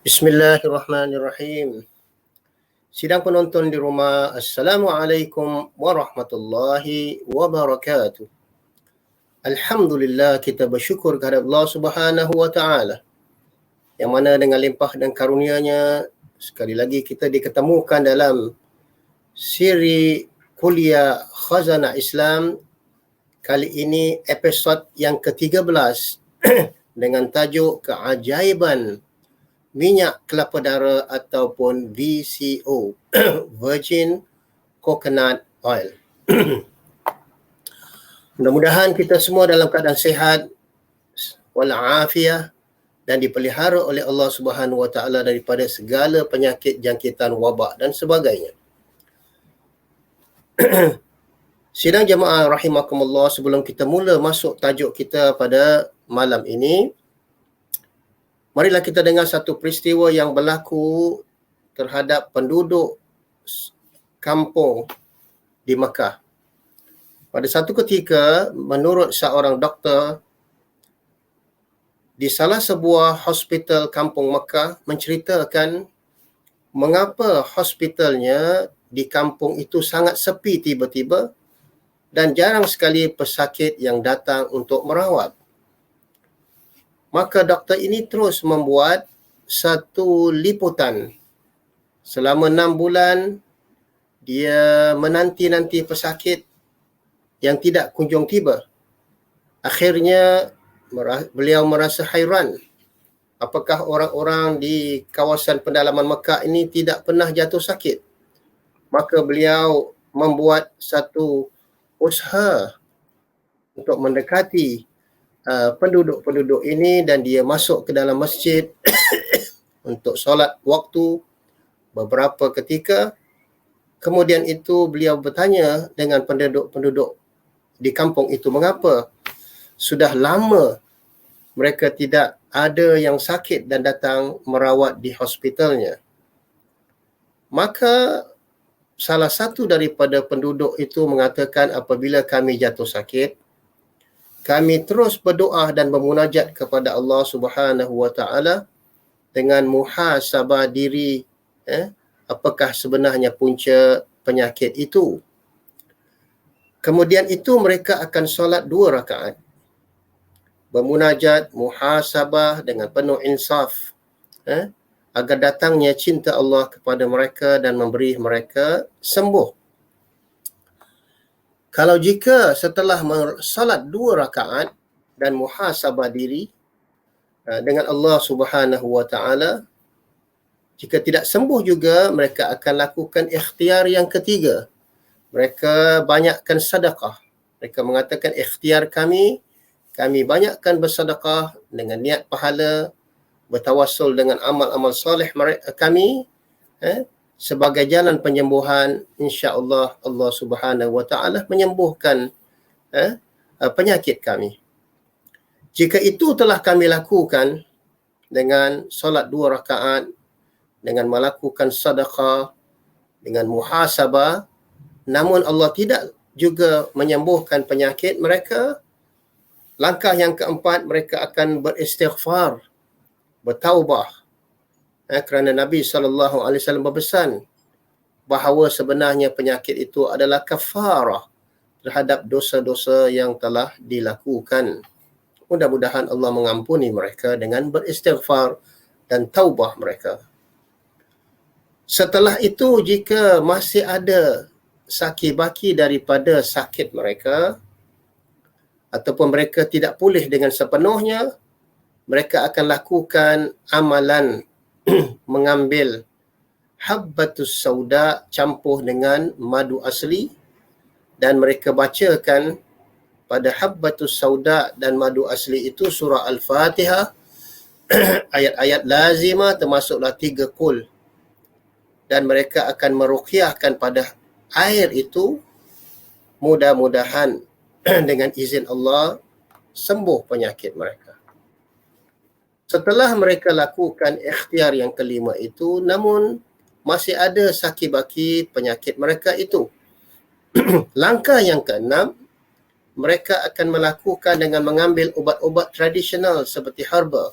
Bismillahirrahmanirrahim. Sidang penonton di rumah, Assalamualaikum warahmatullahi wabarakatuh. Alhamdulillah, kita bersyukur kepada Allah Subhanahu wa taala yang mana dengan limpah dan karunia-Nya sekali lagi kita diketemukan dalam siri kuliah Khazanah Islam. Kali ini episod yang ke-13 dengan tajuk keajaiban minyak kelapa dara ataupun VCO, Virgin Coconut Oil. Mudah-mudahan kita semua dalam keadaan sihat walafiat dan dipelihara oleh Allah Subhanahu wa taala daripada segala penyakit, jangkitan, wabak dan sebagainya. Sidang jemaah rahimakumullah, sebelum kita mula masuk tajuk kita pada malam ini, marilah kita dengar satu peristiwa yang berlaku terhadap penduduk kampung di Mekah. Pada satu ketika, menurut seorang doktor di salah sebuah hospital kampung Mekah menceritakan mengapa hospitalnya di kampung itu sangat sepi tiba-tiba dan jarang sekali pesakit yang datang untuk merawat. Maka doktor ini terus membuat satu liputan. Selama 6 bulan, dia menanti-nanti pesakit yang tidak kunjung tiba. Akhirnya, beliau merasa hairan. Apakah orang-orang di kawasan pendalaman Mekah ini tidak pernah jatuh sakit? Maka beliau membuat satu usaha untuk mendekati penduduk-penduduk ini dan dia masuk ke dalam masjid untuk solat waktu beberapa ketika. Kemudian itu beliau bertanya dengan penduduk-penduduk di kampung itu mengapa sudah lama mereka tidak ada yang sakit dan datang merawat di hospitalnya. Maka salah satu daripada penduduk itu mengatakan, apabila kami jatuh sakit, kami terus berdoa dan bermunajat kepada Allah Subhanahu wa taala dengan muhasabah diri, apakah sebenarnya punca penyakit itu. Kemudian itu mereka akan solat 2 rakaat. Bermunajat, muhasabah dengan penuh insaf, agar datangnya cinta Allah kepada mereka dan memberi mereka sembuh. Kalau jika setelah salat 2 rakaat dan muhasabah diri dengan Allah Subhanahu wa taala, jika tidak sembuh juga, mereka akan lakukan ikhtiar yang ketiga. Mereka banyakkan sedekah. Mereka mengatakan ikhtiar kami banyakkan bersedekah dengan niat pahala, bertawassul dengan amal-amal soleh kami, sebagai jalan penyembuhan. insya-Allah Allah Subhanahu wa taala menyembuhkan penyakit kami. Jika itu telah kami lakukan dengan solat 2 rakaat, dengan melakukan sedekah, dengan muhasabah, namun Allah tidak juga menyembuhkan penyakit mereka, langkah yang keempat, mereka akan beristighfar, bertaubah. Kerana Nabi SAW berpesan bahawa sebenarnya penyakit itu adalah kafarah terhadap dosa-dosa yang telah dilakukan. Mudah-mudahan Allah mengampuni mereka dengan beristighfar dan taubah mereka. Setelah itu, jika masih ada saki-baki daripada sakit mereka ataupun mereka tidak pulih dengan sepenuhnya, mereka akan lakukan amalan mengambil habbatus sauda campur dengan madu asli, dan mereka bacakan pada habbatus sauda dan madu asli itu surah Al-Fatihah, ayat-ayat lazimah termasuklah 3 qul, dan mereka akan meruqyahkan pada air itu. Mudah-mudahan dengan izin Allah sembuh penyakit mereka. Setelah mereka lakukan ikhtiar yang kelima itu, namun masih ada saki-baki penyakit mereka itu, langkah yang keenam, mereka akan melakukan dengan mengambil ubat-ubat tradisional seperti herba.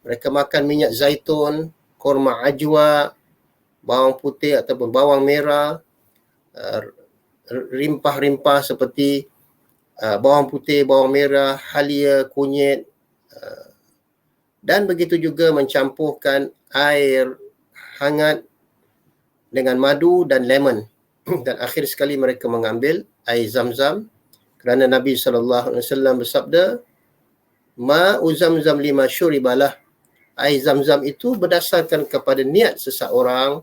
Mereka makan minyak zaitun, kurma ajwa, bawang putih ataupun bawang merah, rimpah-rimpah seperti bawang putih, bawang merah, halia, kunyit, dan begitu juga mencampurkan air hangat dengan madu dan lemon. Dan akhir sekali mereka mengambil air zam-zam, kerana Nabi SAW bersabda, ma'u zamzam lima syuribalah. Air zam-zam itu berdasarkan kepada niat seseorang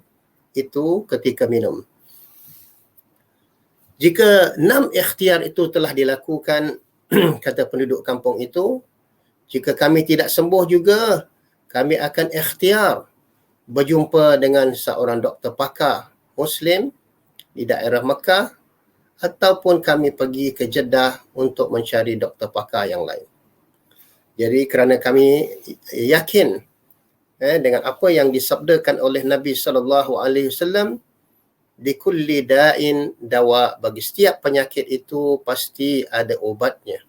itu ketika minum. Jika 6 ikhtiar itu telah dilakukan, kata penduduk kampung itu, jika kami tidak sembuh juga, kami akan ikhtiar berjumpa dengan seorang doktor pakar Muslim di daerah Mekah, ataupun kami pergi ke Jeddah untuk mencari doktor pakar yang lain. Jadi kerana kami yakin dengan apa yang disabdakan oleh Nabi SAW, di kulli da'in dawa, bagi setiap penyakit itu pasti ada obatnya.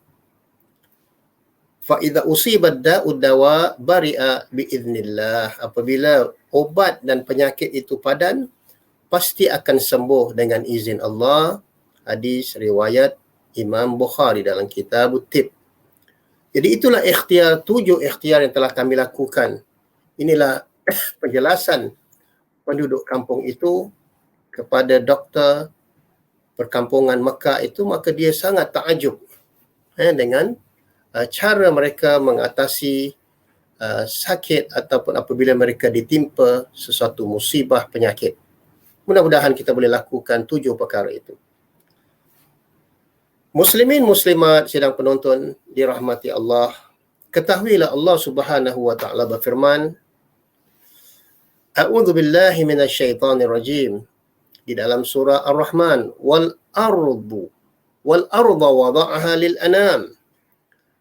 Fa idza usiba da'u dawa bari'a biiznillah. Apabila obat dan penyakit itu padan, pasti akan sembuh dengan izin Allah. Hadis riwayat Imam Bukhari dalam kitab Tib. Jadi itulah ikhtiar, 7 ikhtiar yang telah kami lakukan. Inilah penjelasan penduduk kampung itu kepada doktor perkampungan Mekah itu, maka dia sangat takjub dengan cara mereka mengatasi sakit ataupun apabila mereka ditimpa sesuatu musibah penyakit. Mudah-mudahan kita boleh lakukan 7 perkara itu. Muslimin muslimat sidang penonton dirahmati Allah, ketahuilah Allah Subhanahu wa taala berfirman, A'udzu billahi minasyaitonir rajim, di dalam surah Ar-Rahman, wal arda wada'aha lil anam.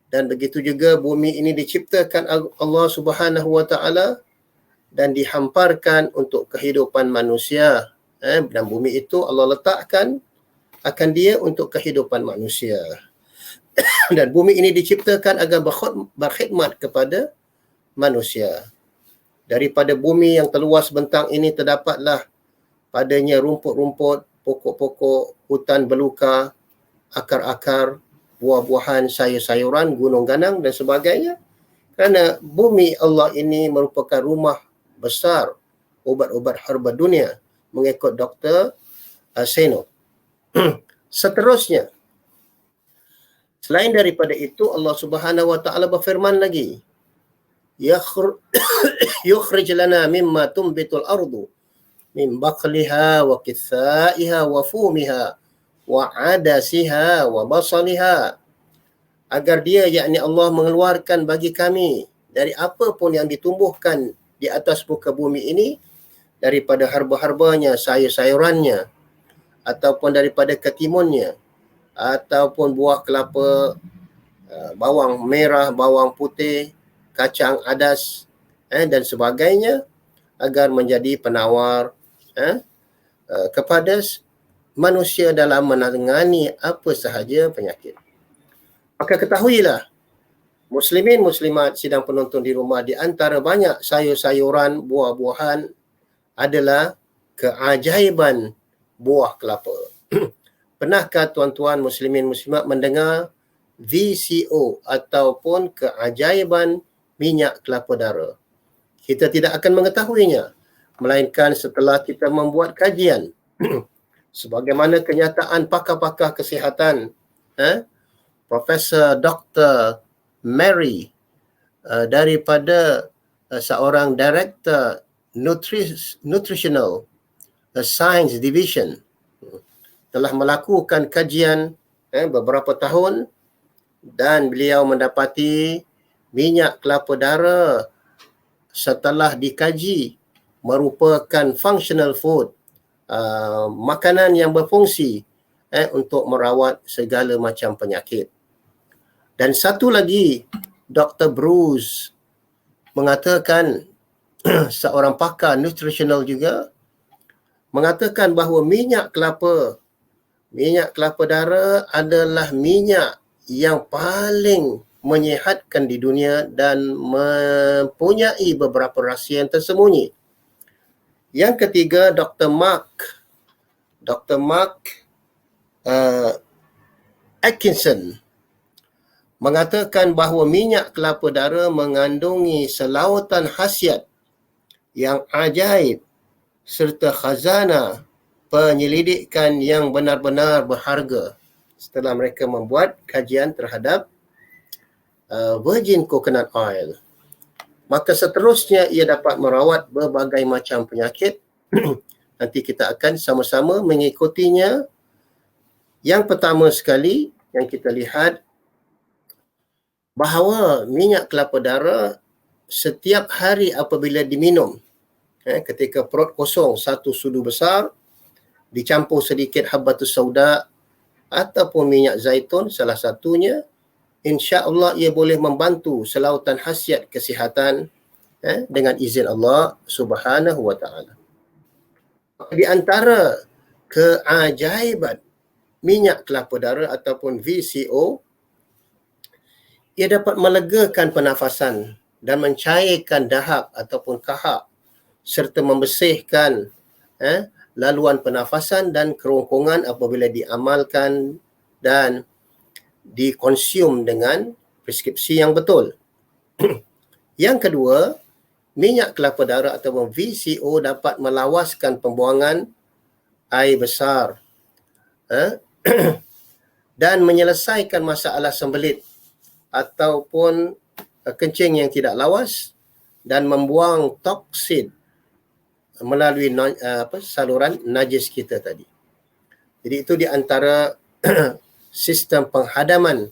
Dan begitu juga bumi ini diciptakan Allah Subhanahu wa taala dan dihamparkan untuk kehidupan manusia. Dan bumi itu Allah letakkan akan dia untuk kehidupan manusia. Dan bumi ini diciptakan agar berkhidmat kepada manusia. Daripada bumi yang terluas bentang ini terdapatlah padanya rumput-rumput, pokok-pokok, hutan belukar, akar-akar, buah-buahan, sayur-sayuran, gunung ganang dan sebagainya. Kerana bumi Allah ini merupakan rumah besar ubat-ubat herba dunia mengikut Dr. Seno. Seterusnya, selain daripada itu, Allah Subhanahu wa taala berfirman lagi, yukhrij lana mimma tumbitul ardu min baqliha wa qithaiha wa fumiha wa adasiha wa basaliha, agar dia, yakni Allah, mengeluarkan bagi kami dari apa pun yang ditumbuhkan di atas muka bumi ini, daripada herba-herbanya, sayur-sayurannya, ataupun daripada ketimunnya, ataupun buah kelapa, bawang merah, bawang putih, kacang adas dan sebagainya, agar menjadi penawar kepada manusia dalam menangani apa sahaja penyakit. Maka ketahuilah, muslimin muslimat sidang penonton di rumah, di antara banyak sayur-sayuran, buah-buahan adalah keajaiban buah kelapa. Pernahkah tuan-tuan muslimin muslimat mendengar VCO ataupun keajaiban minyak kelapa darah? Kita tidak akan mengetahuinya melainkan setelah kita membuat kajian. Sebagaimana kenyataan pakar-pakar kesihatan, Profesor Dr. Mary daripada seorang Director Nutritional Science Division telah melakukan kajian beberapa tahun, dan beliau mendapati minyak kelapa darah setelah dikaji merupakan functional food, makanan yang berfungsi untuk merawat segala macam penyakit. Dan satu lagi, Dr. Bruce mengatakan, seorang pakar nutritional juga, mengatakan bahawa minyak kelapa darah adalah minyak yang paling menyihatkan di dunia dan mempunyai beberapa rahsia yang tersembunyi. Yang ketiga, Dr. Mark Atkinson mengatakan bahawa minyak kelapa dara mengandungi selawatan khasiat yang ajaib serta khazanah penyelidikan yang benar-benar berharga setelah mereka membuat kajian terhadap virgin coconut oil. Maka seterusnya ia dapat merawat berbagai macam penyakit. Nanti kita akan sama-sama mengikutinya. Yang pertama sekali yang kita lihat bahawa minyak kelapa dara setiap hari apabila diminum, ketika perut kosong, 1 sudu besar dicampur sedikit habbatus sauda ataupun minyak zaitun salah satunya, insya-Allah ia boleh membantu selawatan khasiat kesihatan dengan izin Allah Subhanahu wa taala. Di antara keajaiban minyak kelapa dara ataupun VCO, ia dapat melegakan pernafasan dan mencairkan dahak ataupun kahak serta membersihkan laluan pernafasan dan kerongkongan apabila diamalkan dan dikonsum dengan preskripsi yang betul. Yang kedua, minyak kelapa dara ataupun VCO dapat melawaskan pembuangan air besar dan menyelesaikan masalah sembelit ataupun kencing yang tidak lawas dan membuang toksin melalui saluran najis kita tadi. Jadi itu di antara sistem penghadaman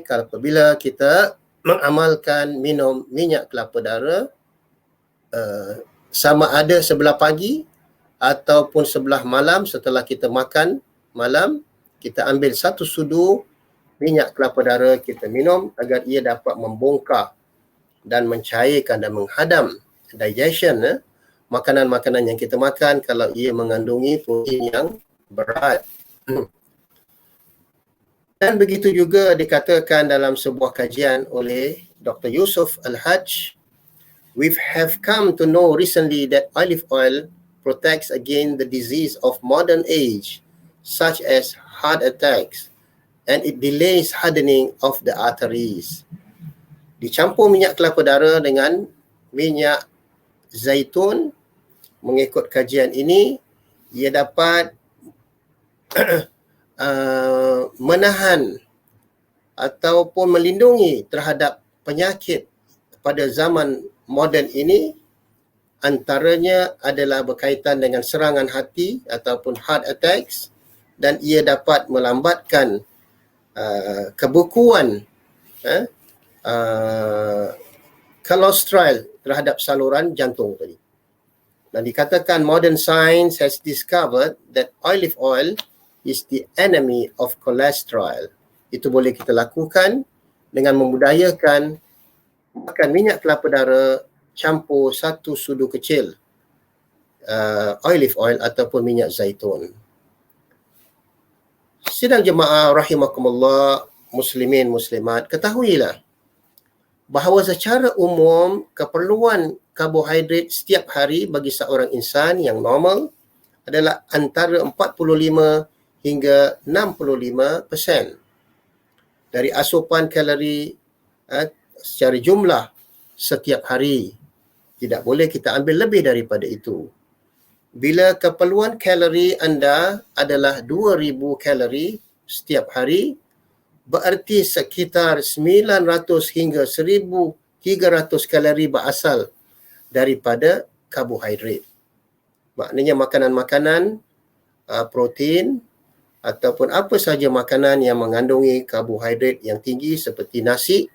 kalau apabila kita mengamalkan minum minyak kelapa dara sama ada sebelah pagi ataupun sebelah malam setelah kita makan malam, kita ambil 1 sudu minyak kelapa dara kita minum agar ia dapat membongkar dan mencairkan dan menghadam digestion makanan-makanan yang kita makan kalau ia mengandungi protein yang berat. Dan begitu juga dikatakan dalam sebuah kajian oleh Dr. Yusuf Al-Hajj, we have come to know recently that olive oil protects against the disease of modern age, such as heart attacks, and it delays hardening of the arteries. Dicampur minyak kelapa dara dengan minyak zaitun, mengikut kajian ini, ia dapat menahan ataupun melindungi terhadap penyakit pada zaman moden ini. Antaranya adalah berkaitan dengan serangan hati ataupun heart attacks, dan ia dapat melambatkan kebekuan kolesterol terhadap saluran jantung tadi. Dan dikatakan modern science has discovered that olive oil is the enemy of cholesterol. Itu boleh kita lakukan dengan membudayakan makan minyak kelapa dara campur 1 sudu kecil olive oil ataupun minyak zaitun. Sidang jemaah rahimakumullah, muslimin muslimat, ketahuilah bahawa secara umum keperluan karbohidrat setiap hari bagi seorang insan yang normal adalah antara 45 hingga 65% dari asupan kalori secara jumlah setiap hari. Tidak boleh kita ambil lebih daripada itu. Bila keperluan kalori anda adalah 2000 kalori setiap hari, berarti sekitar 900 hingga 1300 kalori berasal daripada karbohidrat. Maknanya makanan-makanan protein ataupun apa sahaja makanan yang mengandungi karbohidrat yang tinggi seperti nasi,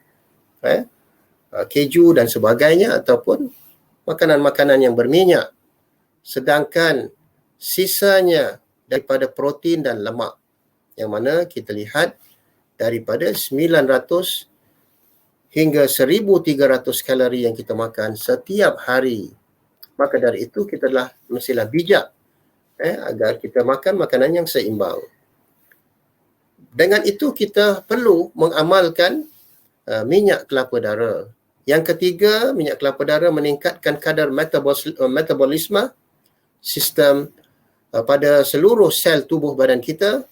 keju dan sebagainya, ataupun makanan-makanan yang berminyak, sedangkan sisanya daripada protein dan lemak, yang mana kita lihat daripada 900 hingga 1300 kalori yang kita makan setiap hari. Maka dari itu kita mestilah bijak agar kita makan makanan yang seimbang. Dengan itu kita perlu mengamalkan minyak kelapa dara. Yang ketiga, minyak kelapa dara meningkatkan kadar metabolisme sistem pada seluruh sel tubuh badan kita,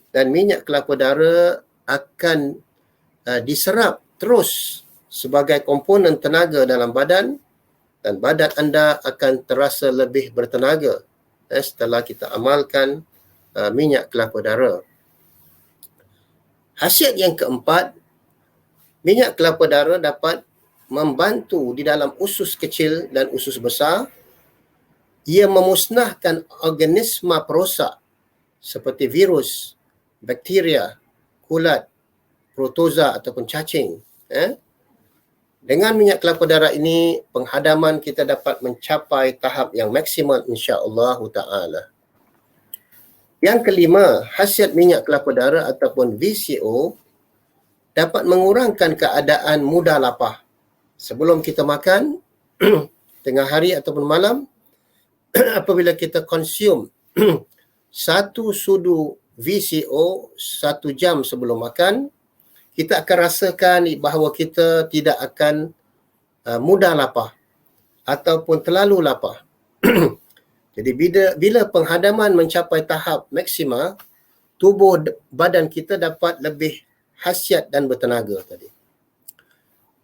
dan minyak kelapa darah akan diserap terus sebagai komponen tenaga dalam badan, dan badan anda akan terasa lebih bertenaga setelah kita amalkan minyak kelapa darah. Khasiat yang keempat, minyak kelapa darah dapat membantu di dalam usus kecil dan usus besar. Ia memusnahkan organisma perosak seperti virus, bakteria, kulat, protoza ataupun cacing. Dengan minyak kelapa darah ini, penghadaman kita dapat mencapai tahap yang maksimal insya-Allah ta'ala. Yang kelima, khasiat minyak kelapa darah ataupun VCO dapat mengurangkan keadaan mudah lapar. Sebelum kita makan, tengah hari ataupun malam, apabila kita konsum satu sudu VCO 1 jam sebelum makan, kita akan rasakan bahawa kita tidak akan mudah lapar ataupun terlalu lapar. Jadi bila penghadaman mencapai tahap maksima, tubuh badan kita dapat lebih khasiat dan bertenaga tadi.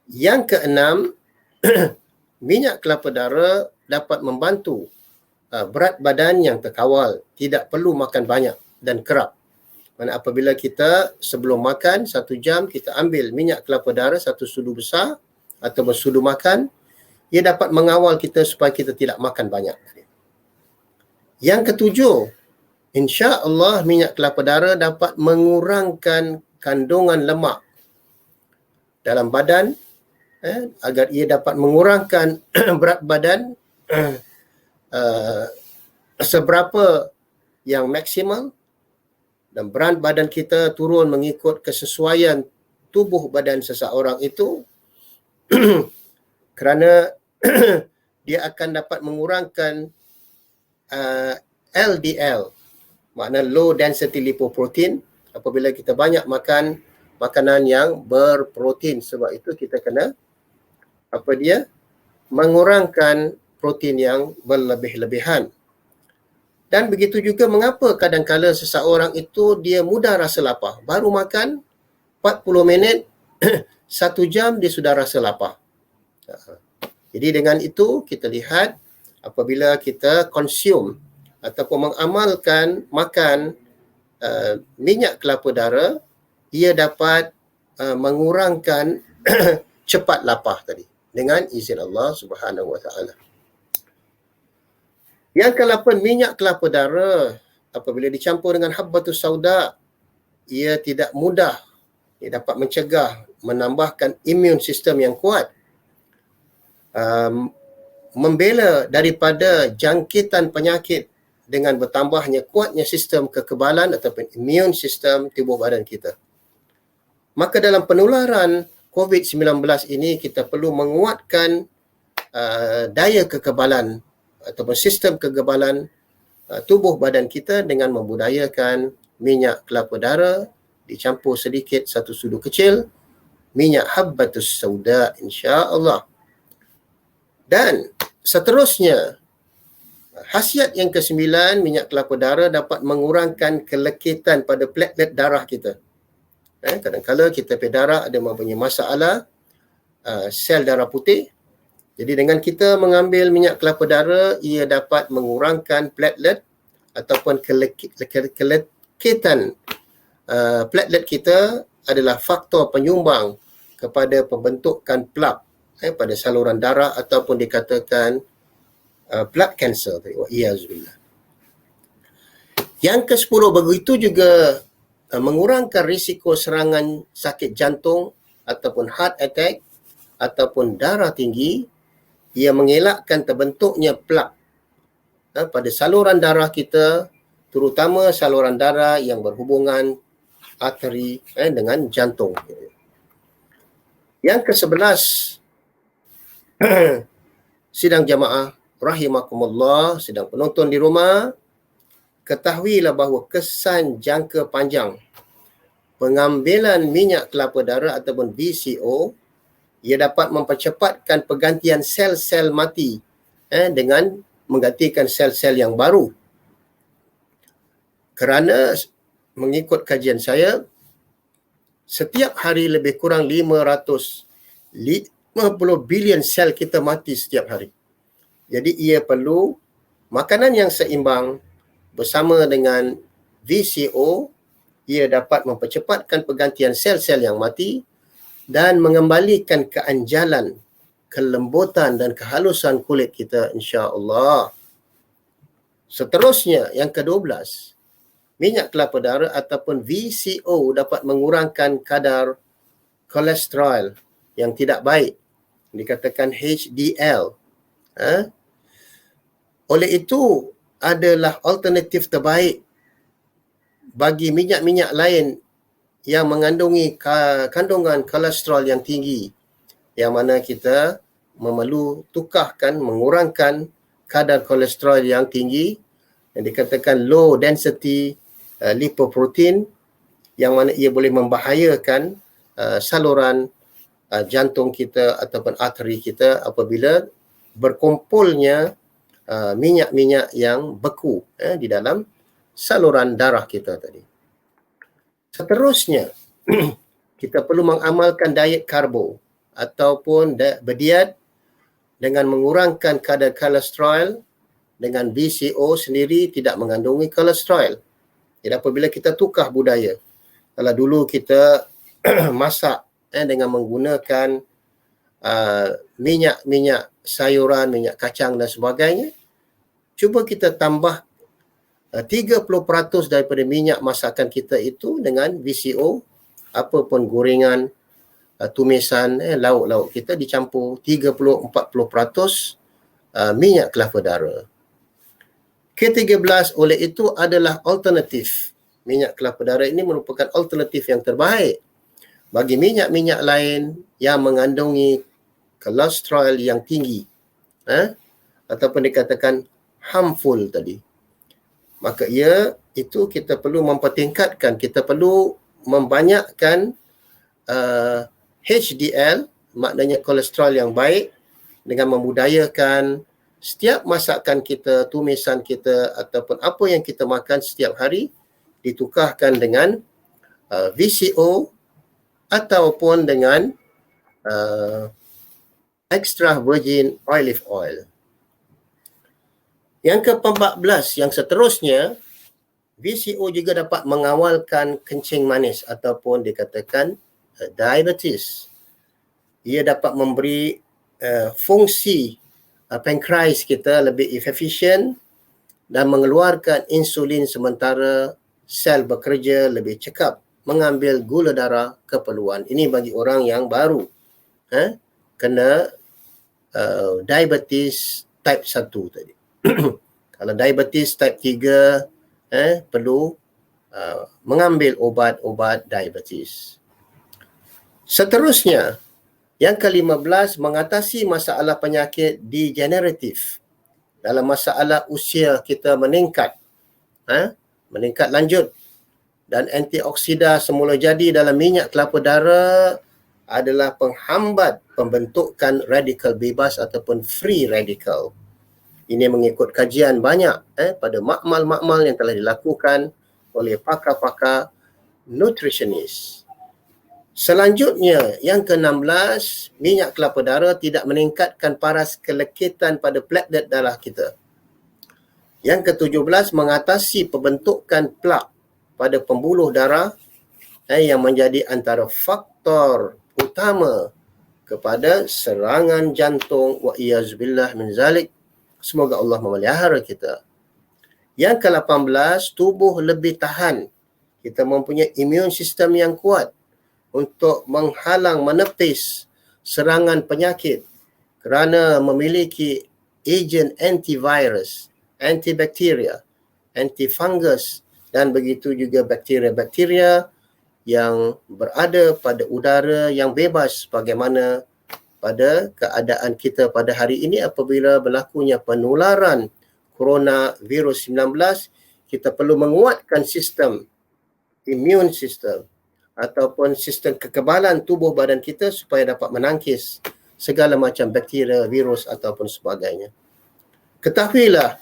Yang keenam, minyak kelapa darah dapat membantu berat badan yang terkawal, tidak perlu makan banyak dan kerap. Mana apabila kita sebelum makan 1 jam, kita ambil minyak kelapa darah 1 sudu besar atau sudu makan, ia dapat mengawal kita supaya kita tidak makan banyak. Yang ketujuh, insya-Allah minyak kelapa darah dapat mengurangkan kandungan lemak dalam badan, agar ia dapat mengurangkan berat badan seberapa yang maksimal, dan berat badan kita turun mengikut kesesuaian tubuh badan seseorang itu kerana dia akan dapat mengurangkan LDL, makna low density lipoprotein, apabila kita banyak makan makanan yang berprotein. Sebab itu kita kena mengurangkan protein yang berlebih-lebihan. Dan begitu juga mengapa kadang-kala seseorang itu dia mudah rasa lapar. Baru makan 40 minit, 1 jam dia sudah rasa lapar. Jadi dengan itu kita lihat apabila kita konsum ataupun mengamalkan makan minyak kelapa darah, ia dapat mengurangkan cepat lapar tadi dengan izin Allah Subhanahu Wa Taala. Yang ke-8, minyak kelapa darah apabila dicampur dengan habbatus sauda, ia tidak mudah, ia dapat mencegah, menambahkan imun sistem yang kuat, membela daripada jangkitan penyakit dengan bertambahnya kuatnya sistem kekebalan ataupun imun sistem tubuh badan kita. Maka dalam penularan COVID-19 ini kita perlu menguatkan daya kekebalan ataupun sistem kekebalan tubuh badan kita dengan membudayakan minyak kelapa darah dicampur sedikit 1 sudu kecil minyak habbatus sauda insya-Allah. Dan seterusnya, khasiat yang ke-9, minyak kelapa darah dapat mengurangkan kelekitan pada platelet darah kita. Kadang-kadang kita punya darah ada mempunyai masalah sel darah putih. Jadi dengan kita mengambil minyak kelapa darah, ia dapat mengurangkan platelet ataupun kelekitan platelet kita adalah faktor penyumbang kepada pembentukan plak pada saluran darah ataupun dikatakan blood cancer. Wa'iyazbillah. Yang ke-10, begitu juga mengurangkan risiko serangan sakit jantung ataupun heart attack ataupun darah tinggi. Ia mengelakkan terbentuknya plak pada saluran darah kita, terutama saluran darah yang berhubungan arteri dengan jantung. Yang ke-11, sidang jamaah rahimakumullah, sidang penonton di rumah, ketahuilah bahawa kesan jangka panjang pengambilan minyak kelapa darah ataupun VCO, ia dapat mempercepatkan pergantian sel-sel mati dengan menggantikan sel-sel yang baru. Kerana mengikut kajian saya, setiap hari lebih kurang 550 bilion sel kita mati setiap hari. Jadi ia perlu makanan yang seimbang bersama dengan VCO. Ia dapat mempercepatkan pergantian sel-sel yang mati dan mengembalikan keanjalan, kelembutan dan kehalusan kulit kita, insya-Allah. Seterusnya, yang ke-12, minyak kelapa darah ataupun VCO dapat mengurangkan kadar kolesterol yang tidak baik, dikatakan HDL. Oleh itu, adalah alternatif terbaik bagi minyak-minyak lain yang mengandungi kandungan kolesterol yang tinggi, yang mana kita memerlu tukarkan, mengurangkan kadar kolesterol yang tinggi, yang dikatakan low density lipoprotein, yang mana ia boleh membahayakan saluran jantung kita ataupun arteri kita apabila berkumpulnya minyak-minyak yang beku di dalam saluran darah kita tadi. Seterusnya, kita perlu mengamalkan diet karbo ataupun berdiet dengan mengurangkan kadar kolesterol dengan VCO sendiri tidak mengandungi kolesterol. Jadi apabila kita tukar budaya, kalau dulu kita masak dengan menggunakan minyak sayuran, minyak kacang dan sebagainya, cuba kita tambah 30% daripada minyak masakan kita itu dengan VCO, apapun gorengan, tumisan, lauk-lauk kita dicampur 30-40% minyak kelapa darah. Ke-13 oleh itu adalah alternatif. Minyak kelapa darah ini merupakan alternatif yang terbaik bagi minyak-minyak lain yang mengandungi kolesterol yang tinggi, ataupun dikatakan harmful tadi. Maka itu kita perlu mempertingkatkan, kita perlu membanyakkan HDL, maknanya kolesterol yang baik, dengan membudayakan setiap masakan kita, tumisan kita ataupun apa yang kita makan setiap hari ditukarkan dengan VCO ataupun dengan extra virgin olive oil. Yang ke-14, yang seterusnya, VCO juga dapat mengawalkan kencing manis ataupun dikatakan diabetes. Ia dapat memberi fungsi pankreas kita lebih efisien dan mengeluarkan insulin sementara sel bekerja lebih cekap, mengambil gula darah keperluan. Ini bagi orang yang baru kena diabetes type 1 tadi. Kalau diabetes type 3 perlu mengambil obat-obat diabetes. Seterusnya, yang ke-15, mengatasi masalah penyakit degeneratif. Dalam masalah usia kita meningkat, meningkat lanjut, dan antioksida semula jadi dalam minyak kelapa darah adalah penghambat pembentukan radikal bebas ataupun free radical. Ini mengikut kajian banyak pada makmal-makmal yang telah dilakukan oleh pakar-pakar nutritionist. Selanjutnya, yang ke-16, minyak kelapa darah tidak meningkatkan paras kelekitan pada platelet darah kita. Yang ke-17, mengatasi pembentukan plak pada pembuluh darah yang menjadi antara faktor utama kepada serangan jantung, wa iyazbillah min zalik. Semoga Allah memelihara kita. Yang ke-18, tubuh lebih tahan. Kita mempunyai imun sistem yang kuat untuk menghalang, menepis serangan penyakit kerana memiliki ejen antivirus, antibakteria, antifungus dan begitu juga bakteria-bakteria yang berada pada udara yang bebas, bagaimana pada keadaan kita pada hari ini apabila berlakunya penularan coronavirus 19, kita perlu menguatkan sistem imun sistem ataupun sistem kekebalan tubuh badan kita supaya dapat menangkis segala macam bakteria, virus ataupun sebagainya. Ketahuilah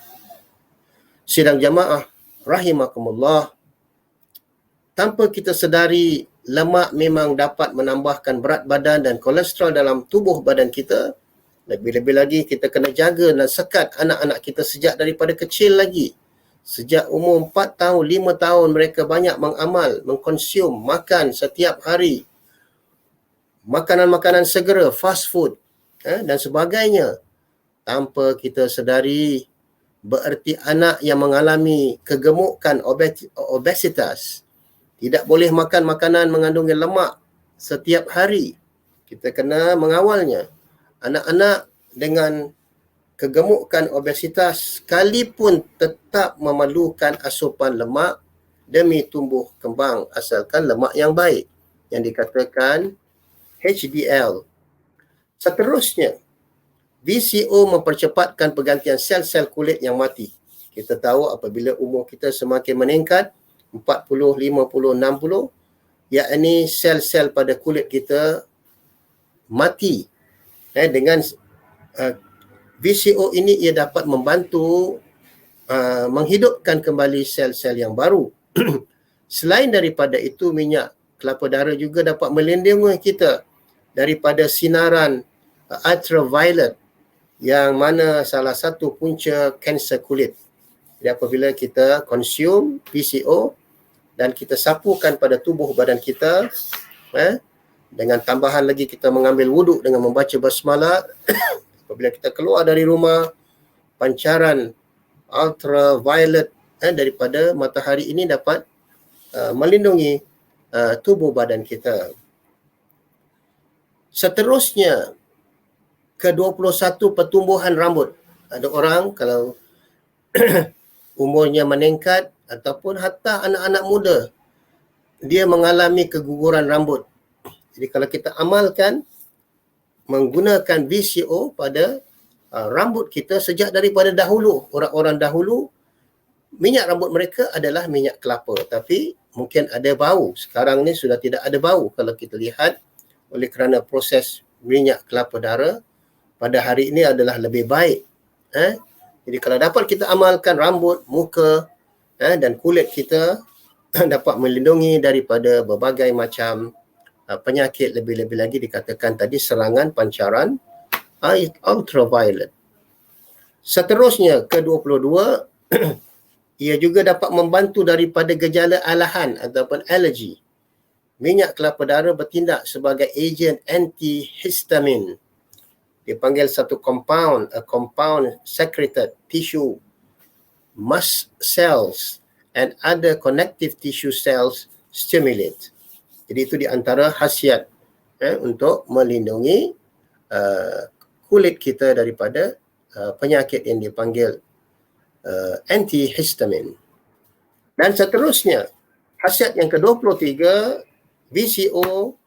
sidang jamaah rahimakumullah, tanpa kita sedari, lemak memang dapat menambahkan berat badan dan kolesterol dalam tubuh badan kita. Lebih-lebih lagi kita kena jaga dan sekat anak-anak kita sejak daripada kecil lagi. Sejak umur 4 tahun, 5 tahun mereka banyak mengamal, mengkonsum, makan setiap hari. Makanan-makanan segera, fast food dan sebagainya. Tanpa kita sedari, bererti anak yang mengalami kegemukan obesitas tidak boleh makan makanan mengandungi lemak setiap hari. Kita kena mengawalnya. Anak-anak dengan kegemukan obesitas sekalipun tetap memerlukan asupan lemak demi tumbuh kembang asalkan lemak yang baik, yang dikatakan HDL. Seterusnya, VCO mempercepatkan pergantian sel-sel kulit yang mati. Kita tahu apabila umur kita semakin meningkat, 40, 50, 60, yakni sel-sel pada kulit kita mati. Dengan VCO ini ia dapat membantu menghidupkan kembali sel-sel yang baru. Selain daripada itu, minyak kelapa darah juga dapat melindungi kita daripada sinaran ultraviolet yang mana salah satu punca kanser kulit. Jadi apabila kita konsum VCO dan kita sapukan pada tubuh badan kita, dengan tambahan lagi kita mengambil wuduk dengan membaca basmalah, apabila kita keluar dari rumah, pancaran ultraviolet daripada matahari ini dapat melindungi tubuh badan kita. Seterusnya, ke-21 pertumbuhan rambut. Ada orang kalau umurnya meningkat ataupun hatta anak-anak muda, dia mengalami keguguran rambut. Jadi kalau kita amalkan menggunakan VCO pada rambut kita sejak daripada dahulu, orang-orang dahulu minyak rambut mereka adalah minyak kelapa, tapi mungkin ada bau. Sekarang ni sudah tidak ada bau kalau kita lihat, oleh kerana proses minyak kelapa darah pada hari ini adalah lebih baik. Jadi kalau dapat kita amalkan rambut, muka dan kulit kita dapat melindungi daripada berbagai macam penyakit, lebih-lebih lagi dikatakan tadi serangan pancaran ultraviolet. Seterusnya, ke-22, ia juga dapat membantu daripada gejala alahan ataupun alergi. Minyak kelapa darah bertindak sebagai ejen antihistamin. Dipanggil satu compound, a compound secreted tissue mast cells and other connective tissue cells stimulate. Jadi itu di antara khasiat untuk melindungi kulit kita daripada penyakit yang dipanggil antihistamin. Dan seterusnya, khasiat yang ke-23, VCO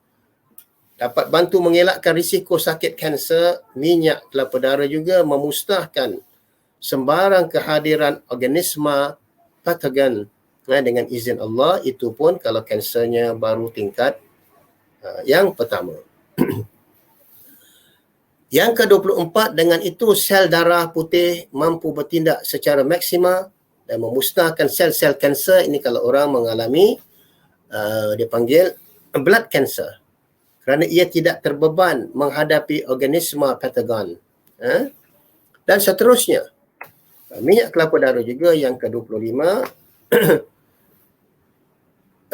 dapat bantu mengelakkan risiko sakit kanser. Minyak kelapa darah juga memusnahkan sembarang kehadiran organisma patogen dengan izin Allah, itu pun kalau kansernya baru tingkat yang pertama. Yang ke-24, dengan itu sel darah putih mampu bertindak secara maksimal dan memusnahkan sel-sel kanser. Ini kalau orang mengalami dia panggil blood cancer, kerana ia tidak terbeban menghadapi organisma patogen. Dan seterusnya, minyak kelapa darah juga yang ke-25,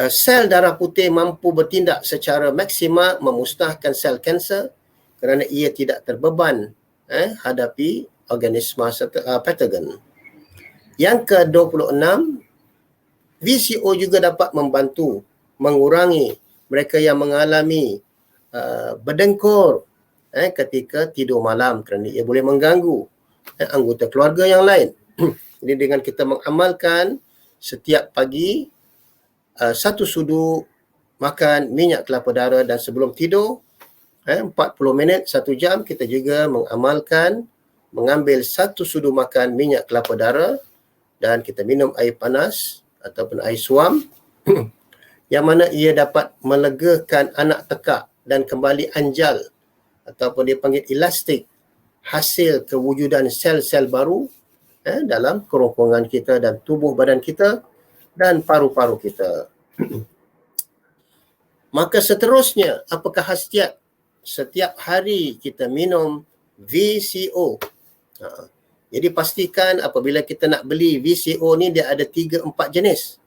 sel darah putih mampu bertindak secara maksimal memusnahkan sel kanser kerana ia tidak terbeban hadapi organisma patogen. Yang ke-26, VCO juga dapat membantu mengurangi mereka yang mengalami berdengkur ketika tidur malam kerana ia boleh mengganggu anggota keluarga yang lain. Jadi dengan kita mengamalkan setiap pagi satu sudu makan minyak kelapa darah dan sebelum tidur 40 minit, 1 jam kita juga mengamalkan mengambil satu sudu makan minyak kelapa darah dan kita minum air panas ataupun air suam yang mana ia dapat melegakan anak tekak dan kembali anjal ataupun dia panggil elastik hasil kewujudan sel-sel baru dalam kerongkongan kita dan tubuh badan kita dan paru-paru kita. Maka seterusnya, apakah khasiat setiap hari kita minum VCO? Jadi pastikan apabila kita nak beli VCO ni, dia ada 3-4 jenis.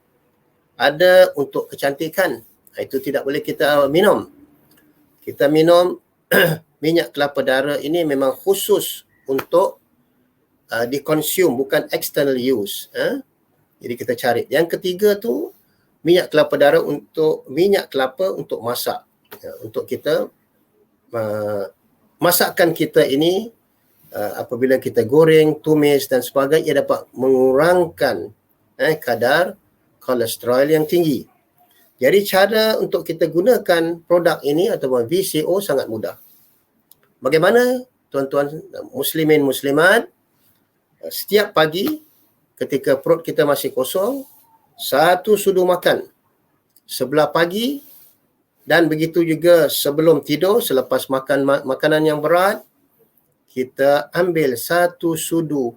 Ada untuk kecantikan, itu tidak boleh kita minum. Kita minum minyak kelapa darah ini memang khusus untuk dikonsum, bukan external use. Jadi kita cari. Yang ketiga tu minyak kelapa darah untuk minyak kelapa untuk masak. Untuk kita masakan kita ini apabila kita goreng, tumis dan sebagainya, ia dapat mengurangkan kadar kolesterol yang tinggi. Jadi cara untuk kita gunakan produk ini ataupun VCO sangat mudah. Bagaimana tuan-tuan muslimin muslimat? Setiap pagi ketika perut kita masih kosong, 1 sudu makan sebelah pagi, dan begitu juga sebelum tidur selepas makan makanan yang berat, kita ambil 1 sudu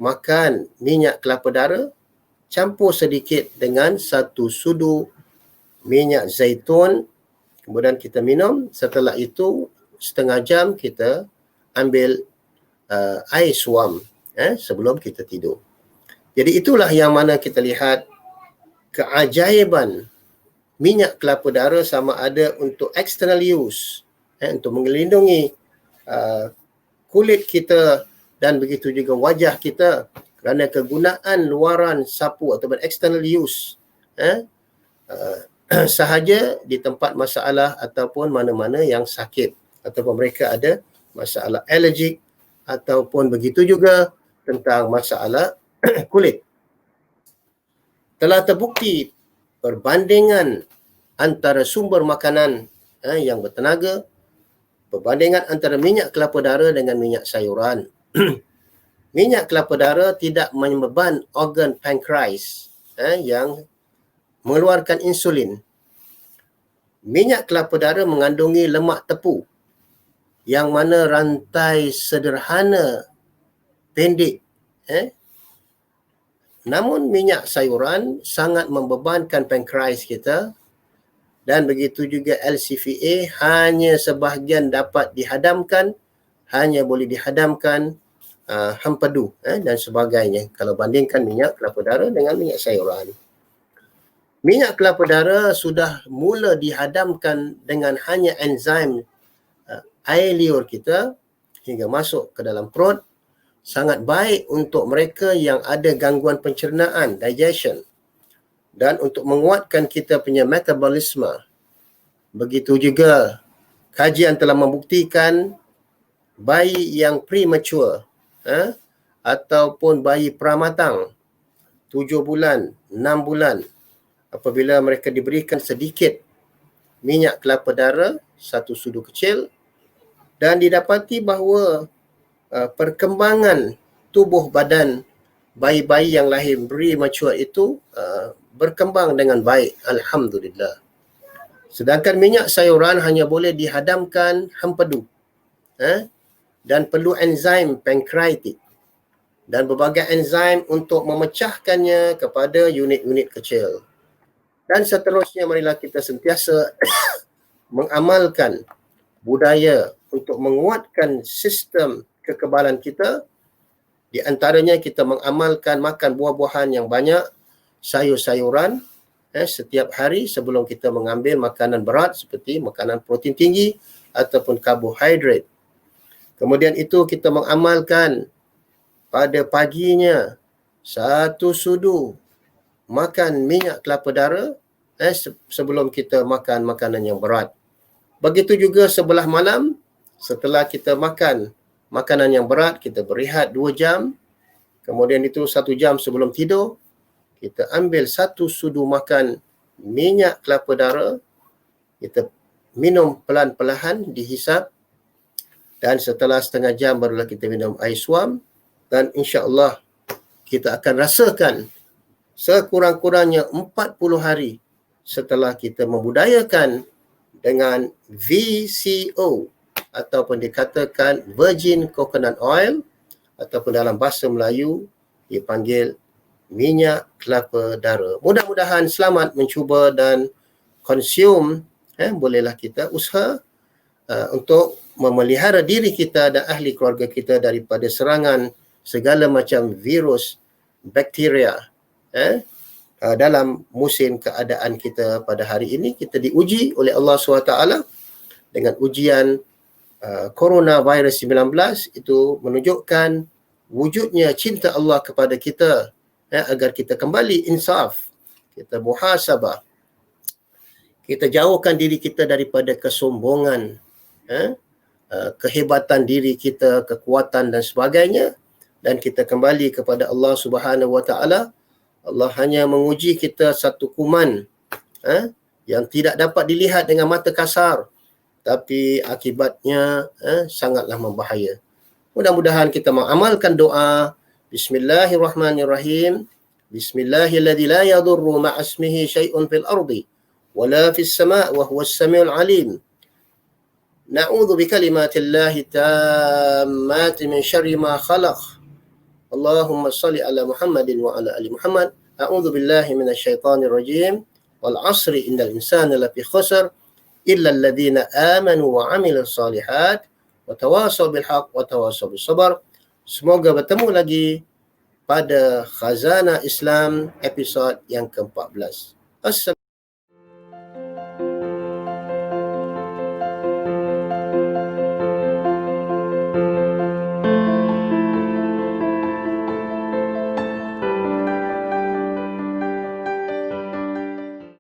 makan minyak kelapa darah, campur sedikit dengan 1 sudu minyak zaitun, kemudian kita minum. Setelah itu setengah jam kita ambil air suam sebelum kita tidur. Jadi itulah yang mana kita lihat keajaiban minyak kelapa darah, sama ada untuk external use, untuk melindungi kulit kita dan begitu juga wajah kita, kerana kegunaan luaran sapu ataupun external use sahaja di tempat masalah ataupun mana-mana yang sakit ataupun mereka ada masalah alergik ataupun begitu juga tentang masalah kulit. Telah terbukti perbandingan antara sumber makanan yang bertenaga, perbandingan antara minyak kelapa darah dengan minyak sayuran. Minyak kelapa darah tidak membeban organ pankreas yang mengeluarkan insulin. Minyak kelapa darah mengandungi lemak tepu yang mana rantai sederhana pendek. Namun minyak sayuran sangat membebankan pankreas kita, dan begitu juga LCVA hanya sebahagian dapat dihadamkan, hanya boleh dihadamkan hempedu dan sebagainya kalau bandingkan minyak kelapa darah dengan minyak sayuran. Minyak kelapa darah sudah mula dihadamkan dengan hanya enzim air liur kita hingga masuk ke dalam perut. Sangat baik untuk mereka yang ada gangguan pencernaan, digestion, dan untuk menguatkan kita punya metabolisme. Begitu juga kajian telah membuktikan bayi yang premature ataupun bayi pramatang 7 bulan, 6 bulan, apabila mereka diberikan sedikit minyak kelapa darah, 1 sudu kecil, dan didapati bahawa perkembangan tubuh badan bayi-bayi yang lahir premature itu berkembang dengan baik, alhamdulillah. Sedangkan minyak sayuran hanya boleh dihadamkan hempedu dan perlu enzim pankreatik dan berbagai enzim untuk memecahkannya kepada unit-unit kecil. Dan seterusnya, marilah kita sentiasa mengamalkan budaya untuk menguatkan sistem kekebalan kita. Di antaranya kita mengamalkan makan buah-buahan yang banyak, sayur-sayuran setiap hari sebelum kita mengambil makanan berat seperti makanan protein tinggi ataupun karbohidrat. Kemudian itu kita mengamalkan pada paginya 1 sudu makan minyak kelapa darah sebelum kita makan makanan yang berat. Begitu juga sebelah malam setelah kita makan makanan yang berat, kita berehat 2 jam. Kemudian itu 1 jam sebelum tidur, kita ambil 1 sudu makan minyak kelapa darah. Kita minum pelan-pelan, dihisap. Dan setelah setengah jam barulah kita minum air suam. Dan insya-Allah kita akan rasakan sekurang-kurangnya 40 hari setelah kita membudayakan dengan VCO ataupun dikatakan virgin coconut oil ataupun dalam bahasa Melayu dipanggil minyak kelapa dara. Mudah-mudahan selamat mencuba dan konsum. Bolehlah kita usaha untuk memelihara diri kita dan ahli keluarga kita daripada serangan segala macam virus, bakteria. Dalam musim keadaan kita pada hari ini, kita diuji oleh Allah SWT dengan ujian coronavirus 19. Itu menunjukkan wujudnya cinta Allah kepada kita, agar kita kembali insaf, kita muhasabah, kita jauhkan diri kita daripada kesombongan, kehebatan diri kita, kekuatan dan sebagainya, dan kita kembali kepada Allah Subhanahu Wa Taala. Allah hanya menguji kita satu kuman yang tidak dapat dilihat dengan mata kasar, tapi akibatnya sangatlah membahaya. Mudah-mudahan kita mengamalkan doa Bismillahirrahmanirrahim. Bismillahilladzi la yadurru ma'asmihi syai'un fil ardi wala fis sama' wa huwas samiul alim. Na'udzu bikalimatillahi tammati min syarri ma khalaq. Allahumma salli ala Muhammadin wa ala ali Muhammad. A'udzu billahi minasyaitonir rajim. Wal 'asri innal insana lafi khusr illa alladhina amanu wa 'amilus shalihat wa tawasaw bil haqq wa tawasaw bis sabr. Semoga bertemu lagi pada Khazanah Islam episod yang ke-14. Assalamualaikum.